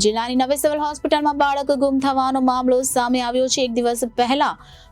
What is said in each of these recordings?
જિલ્લાની નવી સિવિલ હોસ્પિટલમાં બાળક ગુમ થવાનો મામલો સામે આવ્યો છે। એક દિવસ પહેલા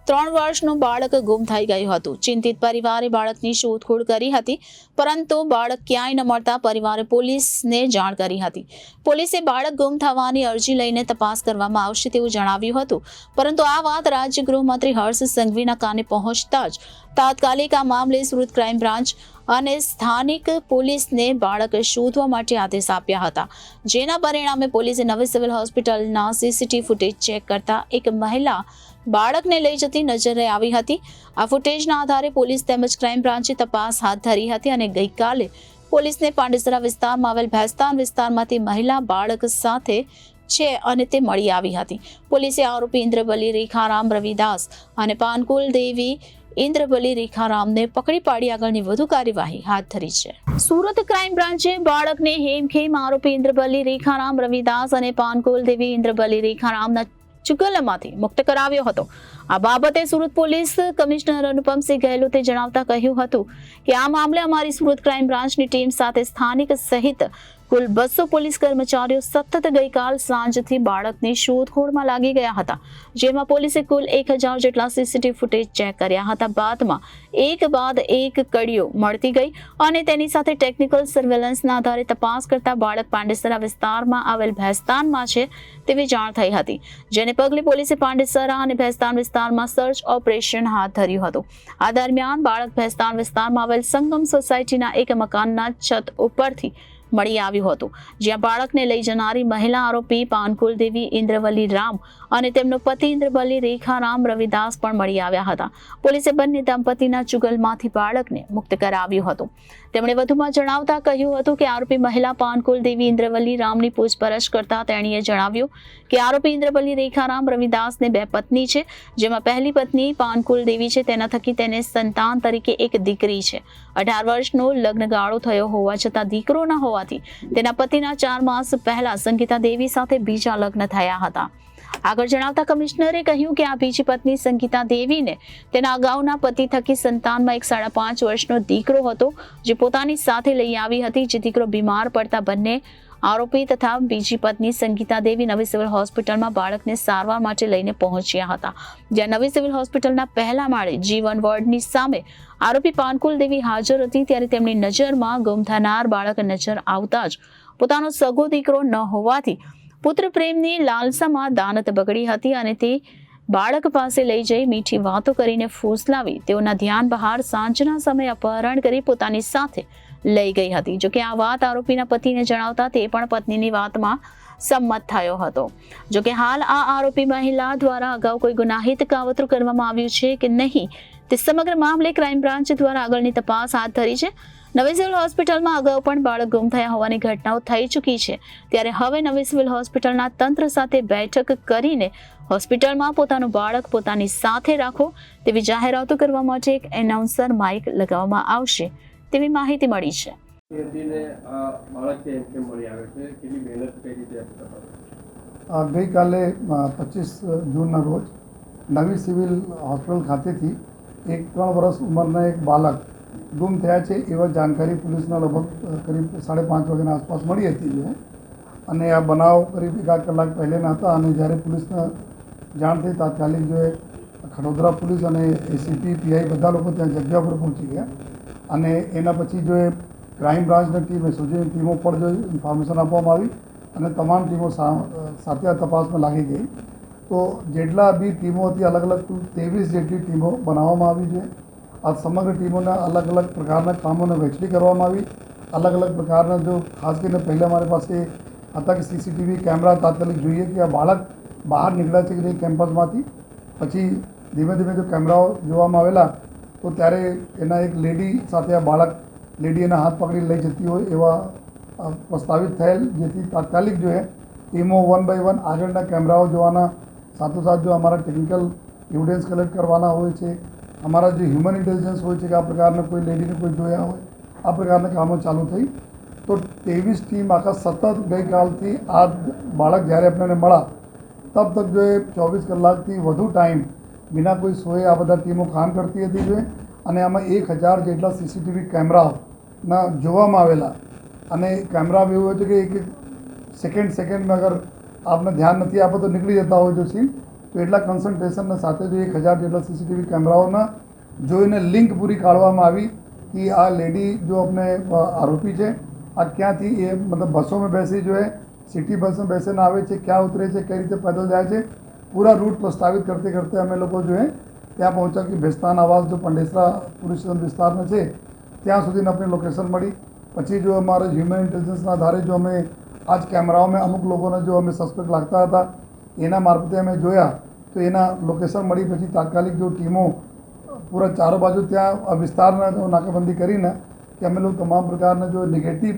3 વર્ષનું બાળક ગુમ થઈ ગયું હતું। ચિંતિત પરિવારે બાળકની શોધખોળ કરી હતી, પરંતુ બાળક ક્યાંય ન મળતા પરિવારે પોલીસને જાણ કરી હતી। પોલીસે બાળક ગુમ થવાની અરજી લઈને તપાસ કરવામાં આવશે તેવું જણાવ્યું હતું, પરંતુ આ વાત રાજ્ય ગૃહમંત્રી હર્ષ સંઘવીના કાને પહોંચતા જ તાત્કાલિક આ મામલે સુરત ક્રાઇમ બ્રાન્ચ અને સ્થાનિક પોલીસને બાળક શોધવા માટે આદેશ આપ્યા હતા, જેના પરિણામે પોલીસે નવી સિવિલ હોસ્પિટલના સીસીટીવી ફૂટેજ ચેક કરતા એક મહિલા બાળકને લઈ જતી નજરે આવી હતી। આ ફૂટેજના આધારે પોલીસ તેમજ ક્રાઇમ બ્રાન્ચે તપાસ હાથ ધરી હતી અને ગઈકાલે પોલીસને પાંડેસરા વિસ્તારમાં આવેલ ભેસ્તાન વિસ્તારમાંથી મહિલા બાળક સાથે છે અને તે મળી આવી હતી। પોલીસે આરોપી ઇન્દ્રબલી રેખારામ રવિદાસ અને પાનકુલ દેવી ઇન્દ્રબલી રેખારામને પકડી પાડી આગળની વધુ કાર્યવાહી હાથ ધરી છે। સુરત ક્રાઇમ બ્રાન્ચે બાળકને હેમખેમ આરોપી ઇન્દ્રબલી રેખારામ રવિદાસ અને પાનકુલ દેવી ઇન્દ્રબલી રેખારામના ચુંગલમાંથી મુક્ત કરાવ્યો હતો। આ બાબતે સુરત પોલીસ કમિશનર અનુપમસિંહ ગેહલોતે જણાવતા કહ્યું હતું કે આ મામલે અમારી સુરત ક્રાઇમ બ્રાન્ચની ટીમ સાથે સ્થાનિક સહિત કુલ 200 પોલીસ કર્મચારીઓ સતત ગઈકાલ સાંજથી બાળકની શોધખોળમાં લાગી ગયા હતા, જેમાં પોલીસે કુલ 1000 જેટલા સીસીટીવી ફૂટેજ ચેક કર્યા હતા। બાદમાં એક બાદ એક કડીઓ મળતી ગઈ અને તેની સાથે ટેકનિકલ સર્વેલન્સના આધારે તપાસ કરતા બાળક પાંડેસરા વિસ્તારમાં આવેલ ભેસ્તાનમાં છે તેવી જાણ થઈ હતી, જેને પગલે પોલીસે પાંડેસરા અને ભેસ્તાન વિસ્તારમાં સર્ચ ઓપરેશન હાથ ધર્યું હતું। આ દરમિયાન બાળક ભેસ્તાન વિસ્તારમાં આવેલ સંગમ સોસાયટીના એક મકાનના છત ઉપરથી મળી આવ્યું હતું, જ્યાં બાળકને લઈ જનારી મહિલા આરોપી પાનકુલ દેવી ઇન્દ્રવલી રામ અને તેમનો પતિ ઇન્દ્રબલી રેખારામ રવિદાસ પણ મળી આવ્યા હતા। પોલીસે બંને દંપતીના ચુગલમાંથી બાળકને મુક્ત કરાવ્યું હતું। તેમણે વધુમાં જણાવતા કહ્યું હતું કે આરોપી મહિલા પાનકુલ દેવી ઇન્દ્રવલી રામની પૂછપરછ કરતા તેણીએ જણાવ્યું કે આરોપી ઇન્દ્રબલી રેખારામ રવિદાસને 2 પત્ની છે, જેમાં પહેલી પત્ની પાનકુલ દેવી છે, તેના થકી તેને સંતાન તરીકે એક દીકરી છે। 18 વર્ષનો લગ્નગાળો થયો હોવા છતાં દીકરો ન હોવાથી તેના પતિના 4 માસ પહેલા સંગીતા દેવી સાથે બીજા લગ્ન થયા હતા। આગળ જણાવતા કમિશનરે કહ્યું કે આ બીજી પત્ની સંગીતા દેવીને તેના અગાઉના પતિ થકી સંતાનમાં એક 5.5 વર્ષનો દીકરો હતો, જે પોતાની સાથે લઈ આવી હતી। જે દીકરો બીમાર પડતા બંને આરોપી તથા બીજી પત્ની સંગીતા દેવી નવી સિવિલ હોસ્પિટલમાં બાળકને સારવાર માટે લઈને પહોંચ્યા હતા, જ્યાં નવી સિવિલ હોસ્પિટલના પહેલા માળે જીવન વોર્ડની સામે આરોપી પાનકુલ દેવી હાજર હતી, ત્યારે તેમની નજરમાં ગુમ થનાર બાળક નજર આવતા જ પોતાનો સગો દીકરો ન હોવાથી પુત્ર પ્રેમની લાલસામાં દાનત બગડી હતી અને તે બાળક પાસે લઈ જઈ મીઠી વાતો કરીને ફૂસલાવી તેઓના ધ્યાન બહાર સાંજના સમયે અપહરણ કરી પોતાની સાથે લઈ ગઈ હતી। જોકે આ વાત આરોપીના પતિને જણાવતા તે પણ પત્નીની વાતમાં સંમત થયો હતો। જોકે હાલ આ આરોપી મહિલા દ્વારા અગાઉ કોઈ ગુનાહિત કાવતરું કરવામાં આવ્યું છે કે નહીં તે સમગ્ર મામલે ક્રાઇમ બ્રાન્ચ દ્વારા આગળની તપાસ હાથ ધરી છે। નવી સિવિલ હોસ્પિટલમાં અગાઉ પણ બાળક ગુમ થયા હોવાની ઘટનાઓ થઈ ચૂકી છે, ત્યારે હવે નવી સિવિલ હોસ્પિટલના તંત્ર સાથે બેઠક કરીને હોસ્પિટલમાં પોતાનું બાળક પોતાની સાથે રાખો તેવી જાહેરાતો કરવા માટે એક એનાઉન્સર માઇક લગાવવામાં આવશે તેવી માહિતી મળી છે। ગઈકાલે 25 જૂનના રોજ નવી સિવિલ હોસ્પિટલ ખાતેથી એક 3 વર્ષ ઉંમરના એક બાળક ગુમ થયા છે એવા જાણકારી પોલીસના લગભગ કરીબ 5:30 વાગ્યાના આસપાસ મળી હતી અને આ બનાવ કરીબ 1 કલાક પહેલાંના હતા અને જ્યારે પોલીસને જાણ થઈ તાત્કાલિક જો ખડોદરા પોલીસ અને એસીપી પીઆઈ બધા લોકો ત્યાં જગ્યા પર પહોંચી ગયા અને એના પછી જો ક્રાઇમ બ્રાન્ચની ટીમ એસઓજીની ટીમો પર જો ઇન્ફોર્મેશન આપવામાં આવી અને તમામ ટીમો સાથે આ તપાસમાં લાગી ગઈ। તો જેટલા બી ટીમો હતી અલગ અલગ 23 જેટલી ટીમો બનાવવામાં આવી છે। આ સમગ્ર ટીમોના અલગ અલગ પ્રકારના કામોને વહેંચણી કરવામાં આવી। અલગ અલગ પ્રકારના જો ખાસ કરીને પહેલાં મારી પાસે હતા કે સીસીટીવી કેમેરા તાત્કાલિક જોઈએ કે આ બાળક બહાર નીકળ્યા છે કે નહીં કેમ્પસમાંથી। પછી ધીમે ધીમે જો કેમેરાઓ જોવામાં આવેલા તો ત્યારે એના એક લેડી સાથે આ બાળક લેડી એના હાથ પકડી લઈ જતી હોય એવા પ્રસ્તાવિત થયેલ, જેથી તાત્કાલિક જો ટીમો 1 by 1 આગળના કેમેરાઓ જોવાના, સાથોસાથ જો અમારા ટેકનિકલ એવિડન્સ કલેક્ટ કરવાના હોય છે, અમારા જે હ્યુમન ઇન્ટેલિજન્સ હોય છે કે આ પ્રકારના કોઈ લેડીને કોઈ જોયા હોય, આ પ્રકારના કામો ચાલુ થઈ। તો 23 ટીમ આખા સતત ગઈકાલથી આ બાળક જ્યારે આપણને મળ્યા તબ તક જો 24 કલાકથી વધુ ટાઈમ बिना कोई सोए आ बधा टीमों काम करती थी जो અને આમાં 1000 જેટલા સીસીટીવી કેમેરાઓના જોવામાં આવેલા અને કેમેરા એવું હોય છે કે એક સેકન્ડ में अगर आपने ध्यान નથી આપો તો નીકળી જતા હોય જો સીન તો એટલા કન્સન્ટ્રેશનના સાથે જો 1000 જેટલા સીસીટીવી કેમેરાઓના જોઈને લિંક પૂરી કાઢવામાં આવી कि आ लेडी जो अपने आरोपी है आ क्या थी ये मतलब बसों में बैसी जो है सिटी बस में बैसे ना आवे छे क्या उतरे छे कई रीते पैदल जाए छे पूरा रूट प्रस्तावित करते करते अमे लोग जो है ત્યાં પહોંચ્યા कि बेस्तान आवास जो पंडेसरा पुलिस स्टेशन विस्तार में है ત્યાં સુધીને अपनी लोकेशन मળી પછી जो हमारे ह्यूमन इंटेलिजन्सના आधारे जो અમે आज कैमराओं में अमुक लोगों जो हमें सस्पेक्ट लगता था एना मार्फते अमे जोया तो एना लोकेशन मળી પછી तात्कालिक जो टीमों पूरा चारों बाजू त्या विस्तार जो नाकाबंदी करी ने कि अमे लोग तमाम प्रकार जो नेगेटिव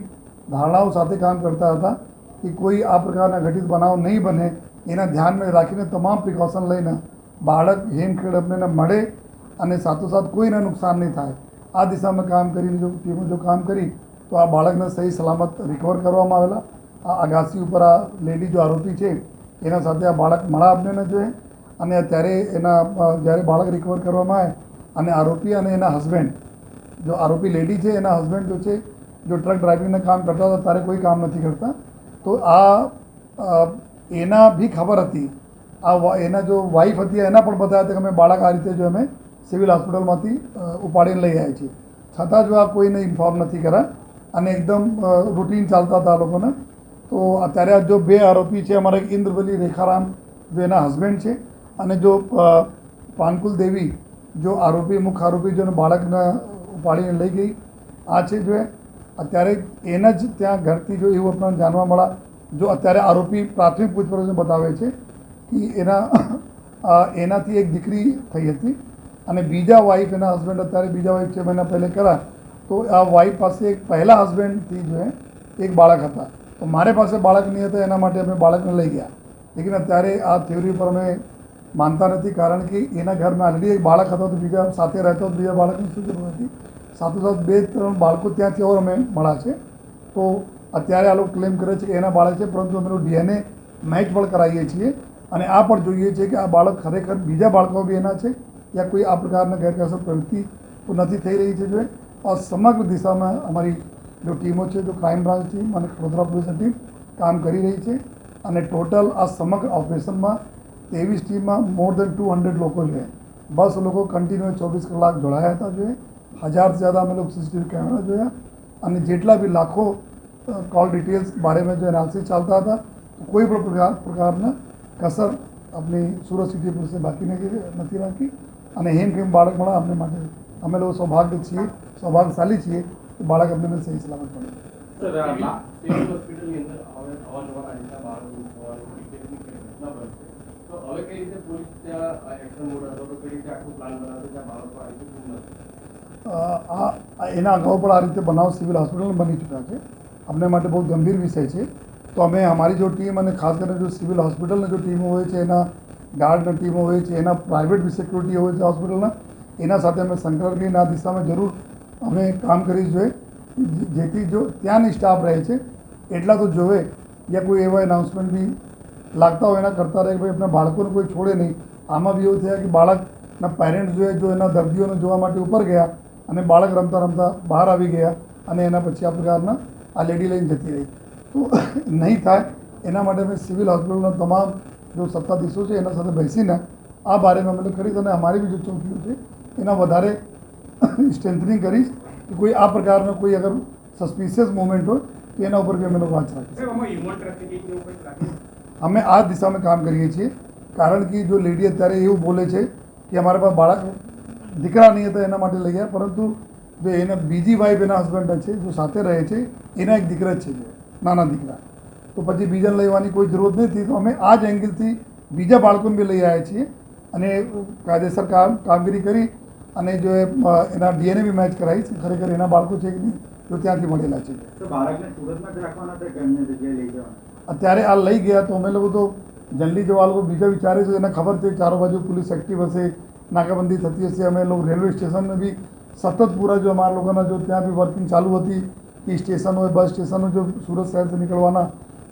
धारणाओं साथ काम करता था कि कोई आ प्रकार घटित बनाव नहीं बने एना ध्यान में राखीने तमाम प्रिकॉशन लईने बाळक हेमखेड अपने मळे अने साथोसाथ कोईने नुकसान नहीं थाय आ दिशा में काम करीने जो टीमों जो काम करी तो आ बाळकने सही सलामत रिकवर करवामां आवेला आ आगासी पर आ लेडी जो आरोपी है एना साथे आ बाळक मळा अपने जो है अने अत्यारे एना ज्यारे बाळक रिकवर करवामां आवे અને આરોપી અને એના હસબન્ડ જો આરોપી લેડી છે એના હસબન્ડ જો છે જો ટ્રક ડ્રાઇવિંગના કામ કરતા હતા ત્યારે કોઈ કામ નથી કરતા તો આ એના બી ખબર હતી આ એના જો વાઈફ હતી એના પણ બતાવ્યા હતા કે અમે બાળક આ રીતે જો અમે સિવિલ હોસ્પિટલમાંથી ઉપાડીને લઈ આવ્યા છીએ છતાં જો આ કોઈને ઇન્ફોર્મ નથી કર્યા અને એકદમ રૂટીન ચાલતા હતા આ લોકોને તો અત્યારે આ જો બે આરોપી છે અમારા ઇન્દ્રવલી રેખારામ જો એના હસબન્ડ છે અને જો પાનકુલ દેવી जो आरोपी मुख्य आरोपी जो बाळकने उपाड़ीने लई गई आ छे जो अत्यारे एना ज त्यां घरथी जो एवुं आपणे जाणवा मळा जो अत्यारे आरोपी प्राथमिक पूछपरछ बतावे छे कि एनाथी एक दीकरी थई हती अने बीजा वाइफ एना हस्बेंड अत्यारे बीजा वाइफ 6 महीना पहले करा तो आ वाइफ पासे एक पहला हस्बेंड थी जो है एक बाळक हता तो मारे पासे बाळक नहीं हता एना माटे अमे बाळकने लई गया लेकिन अत्यारे आ थ्योरी पर अमे मानता नहीं कारण कि एना घर में ऑलरेडी एक बाळक था तो बीजा साथे रहता तो बीजा बाळकनी शुं जरूर थी साथोसाथ 2-3 बाळको त्यांथी और अमे मळ्या छे तो अत्यारे आ लोग क्लेम करे छे कि एना बाळक छे परंतु अमे डीएनए मैच पण करावीए छीए अने आ पण जोईए छे कि आ बाळक खरेखर बीजा बाळको बी एना छे या कोई आ प्रकारना गैरकायदेसर प्रवृत्ति तो नहीं थई रही है जो और समग्र दिशा में हमारी जो टीमों है जो क्राइम ब्रांच टीम और वडोदरा पुलिस टीम काम करी रही है और टोटल आ समग्र ऑपरेशन में 23 टीम में मोर देन 200 लोग जो है 10 लोग कंटिन्यू 24 कलाक जोड़ाया था जो है 1000 से ज़्यादा अमे लोग सीसीटीवी कैमरा जो है जेटला भी लाखों कॉल डिटेल्स बारे में जो एनालिसिस चलता था तो कोई भी प्रकार कसर अपनी सूरत सिटी पुलिस से बाकी नहीं राखी और हेमखेम बाळक मळा अपने माटे अमे लोग सौभाग्यशाली छीए कि बाळक अपने सही सलामत एना अगाऊ पर आ रीते बनाव सिविल हॉस्पिटल में बनी चुका है अपने माटे बहुत गंभीर विषय है तो अमे हमारी जो टीम और खास कर जो सिविल हॉस्पिटल जो टीमों हो गार्ड टीमों हो प्राइवेट भी सिक्योरिटी हो हॉस्पिटल एना साथे अमे संकलन करीने आ दिशा में जरूर अमे काम करी जोईए जेथी जो त्यानी स्टाफ रहे छे एटला तो जोवे या कोई एवा एनाउंसमेंट भी लागता हो एना करता रहे भाई अपने बाळकोने कोई छोड़े नहीं आमां बी एवुं थया कि बाळकना पेरेंट्स जो एना दर्दीओने जोवा माटे उपर गया अने बाळक रमता रमता बहार आवी गया अने एना पछी आ प्रकारना आ लेडी लईने जती रही तो नहीं थाय एना माटे अमे सिविल हॉस्पिટલના तमाम जो सत्ताधीशों है एना साथे बेसीने आ बारे में अमे करीश अने अमारी भी जो चौकीओ छे एना वधारे स्ट्रेंथनिंग करीश कि कोई आ प्रकारનો कोई अगर सस्पिशियस मूवमेंट हो तो एना उपर भी अमे लोग वाच राखीए अमे आ दिशा में काम करीए छीए कारण कि जो लेडी अत्यारे एवं बोले छे कि अमारे पास बाळक दीकरा नहीं हता एना माटे लई गया परंतु जो एना बीजी वाइफ एना हस्बेंड है जो साथे रहे छे एना एक दीकरा छे नाना दीकरा तो पछी बीजाने लेवानी कोई जरूरत नहीं थी तो अमे आ ज एंगलथी बीजा बाळकोने बी लई आव्या छीए अने कायदेसर कामगीरी करी અને જો એના ડીએનએ બી મેચ કરાવી ખરેખર એના બાળકો છે કે નહીં જો ત્યાંથી મળેલા છે તો બાળકને સુરતમાં જ રાખવાના હતા કે અન્ય જગ્યાએ લઈ જવાના અત્યારે આ લઈ ગયા તો અમે લોકો તો જલ્દી જવા લોકો બીજા વિચારે છે એને ખબર છે ચારો બાજુ पुलिस एक्टिव હશે નાકાબંધી થતી હશે અમે લોકો રેલવે સ્ટેશન में भी सतत पूरा जो हमारा लोगों जो ત્યાં भी वर्किंग चालू હતી कि स्टेशन हो बस स्टेशन हो जो सूरत शहर से निकलवाना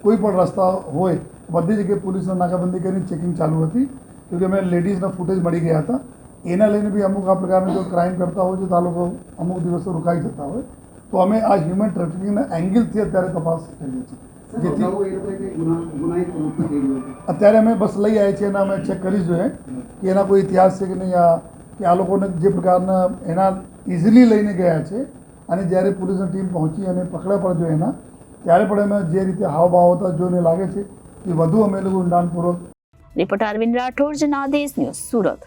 कोई पण रस्ता हो बधी जगह पुलिस नाकाबंदी कर चेकिंग चालू थी क्योंकि अमे लेडीज़ना फूटेज मળી ગયા હતા एना लईने भी अमुक आ प्रकारना जो क्राइम करता हो तो आ लोग अमुक दिवसों रोकाई जता हो तो अमे आ ह्यूमन ट्रेफिकिंग एंगलथी अत्यारे तपास करीए छीए અત્યારે અમે બસ લઈ આવ્યા છીએ અને અમે ચેક કરી જોઈએ કે એના કોઈ ઇતિહાસ છે કે નહીં, કે આ લોકોને જે પ્રકારના એના ઇઝીલી લઈને ગયા છે અને જ્યારે પોલીસની ટીમ પહોંચી અને પકડ્યા પણ જો એના ત્યારે પણ અમે જે રીતે હાવભાવ હતા જોઈને લાગે છે કે વધુ અમે લોકો ઊંડાણપૂર્વક. Reporter Arvind Rathod, Janadesh news, Surat.